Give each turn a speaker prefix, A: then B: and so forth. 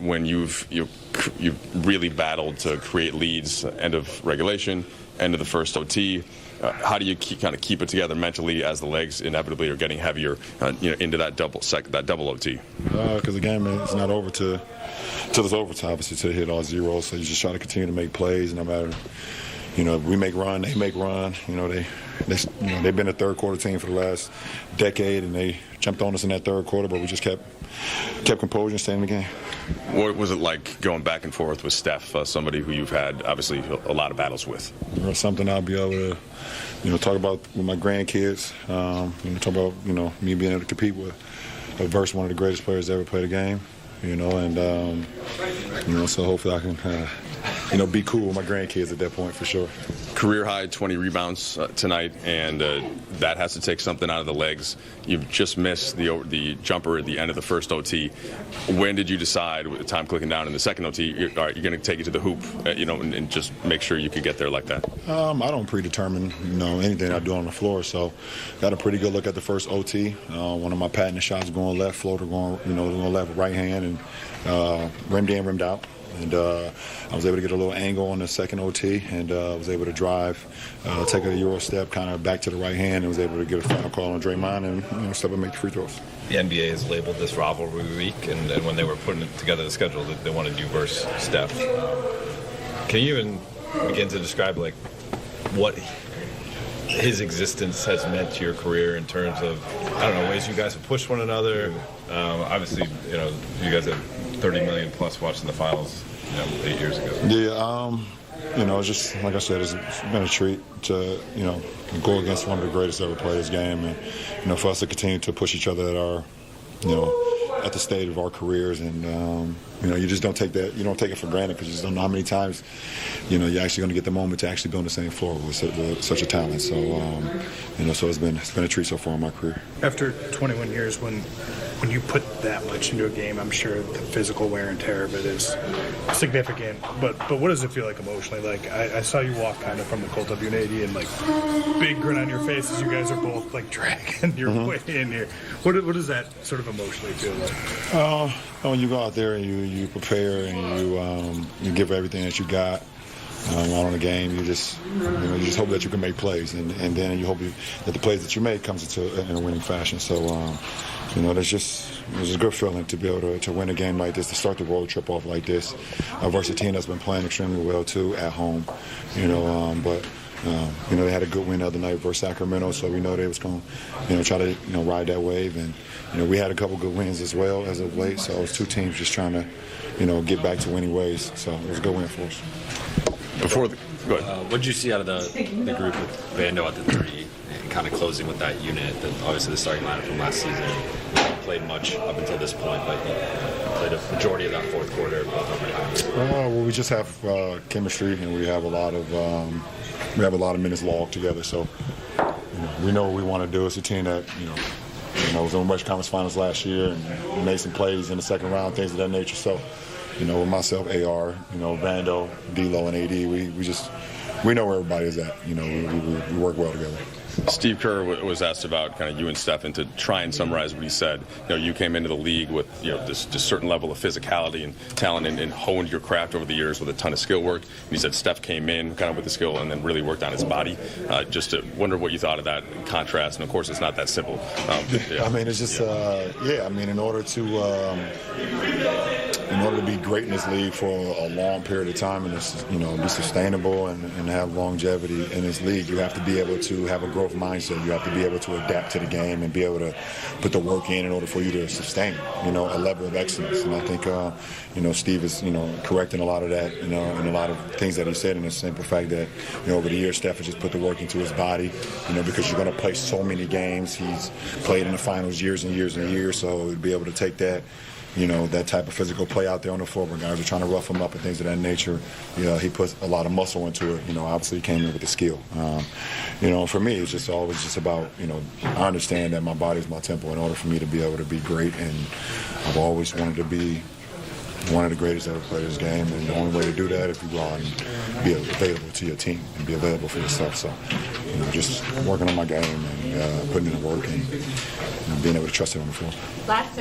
A: when you've really battled to create leads end of regulation, end of the first OT. How do you kind of keep it together mentally as the legs inevitably are getting heavier, into that double OT?
B: Because the game is not over till it's overtime, obviously, to hit all zeros. So you just try to continue to make plays, no matter, if we make run, they make run. They've been a third quarter team for the last decade, and they jumped on us in that third quarter, but we just kept composure and staying in the game.
A: What was it like going back and forth with Steph, somebody who you've had obviously a lot of battles with?
B: Something I'll be able to, talk about with my grandkids. Talk about me being able to compete with versus one of the greatest players to ever play the game. So hopefully I can, be cool with my grandkids at that point for sure.
A: Career high 20 rebounds tonight, and that has to take something out of the legs. You've just missed the jumper at the end of the first OT. When did you decide, with the time clicking down in the second OT, you're going to take it to the hoop, and just make sure you could get there like that?
B: I don't predetermine, anything I do on the floor. So, got a pretty good look at the first OT. One of my patented shots going left, floater going, going left, right hand, and rimmed in, rimmed out. And I was able to get a little angle on the second OT, and was able to drive, take a Euro step kind of back to the right hand, and was able to get a final call on Draymond and step and make the free throws.
C: The NBA has labeled this rivalry week, and when they were putting together the schedule, they wanted you versus Steph. Can you even begin to describe what his existence has meant to your career in terms of, ways you guys have pushed one another? Obviously, you guys have 30 million plus watching the finals 8 years ago.
B: Yeah, it's just, like I said, it's been a treat to, go against one of the greatest ever play this game, and, for us to continue to push each other at our, at the stage of our careers, and you just don't take that, you don't take it for granted, because you just don't know how many times, you're actually going to get the moment to actually be on the same floor with such a talent. So, so it's been a treat so far in my career.
D: After 21 years, when you put that much into a game, I'm sure the physical wear and tear of it is significant. But what does it feel like emotionally? Like I saw you walk kind of from the Colt W80 and big grin on your face as you guys are both dragging your way in here. What does that sort of emotionally feel like?
B: When you go out there and you prepare and you give everything that you got out on the game, you just hope that you can make plays, and then you hope that the plays that you make comes in a winning fashion. So it's a good feeling to be able to win a game like this, to start the road trip off like this versus a team that's been playing extremely well too at home. But they had a good win the other night versus Sacramento, so we know they was going to try to ride that wave, and we had a couple good wins as well as of late. So it was two teams just trying to get back to winning ways. So it was a good win for us.
A: Go ahead.
E: What did you see out of the group with Vando at the three and kind of closing with that unit? Obviously the starting lineup from last season played much up until this point, but he played a majority of that fourth quarter.
B: Well, we just have chemistry, and we have a lot of minutes logged together. So we know what we want to do. It's a team that was in the West Conference Finals last year and made some plays in the second round, things of that nature. So with myself, AR, Vando, D'Lo, and AD, we know where everybody is at. We work well together.
A: Steve Kerr was asked about kind of you and Steph, and to try and summarize what he said, you came into the league with this certain level of physicality and talent, and honed your craft over the years with a ton of skill work. And he said Steph came in kind of with the skill and then really worked on his body. Just to wonder what you thought of that contrast. And of course, it's not that simple.
B: Yeah. I mean, it's just in order to be great in this league for a long period of time and be sustainable and have longevity in this league, you have to be able to have a growth mindset. You have to be able to adapt to the game and be able to put the work in order for you to sustain, a level of excellence. And I think, Steve is, correct in a lot of that, and a lot of things that he said, in the simple fact that, over the years, Steph has just put the work into his body, because you're going to play so many games. He's played in the finals years and years and years, so to be able to take that, that type of physical play out there on the floor when guys are trying to rough him up and things of that nature. He puts a lot of muscle into it. Obviously he came in with the skill. For me, it's just always just about, I understand that my body is my temple in order for me to be able to be great, and I've always wanted to be one of the greatest ever play this game, and the only way to do that is to go out and be available to your team and be available for yourself. So, just working on my game and putting in the work and being able to trust it on the floor.
F: Last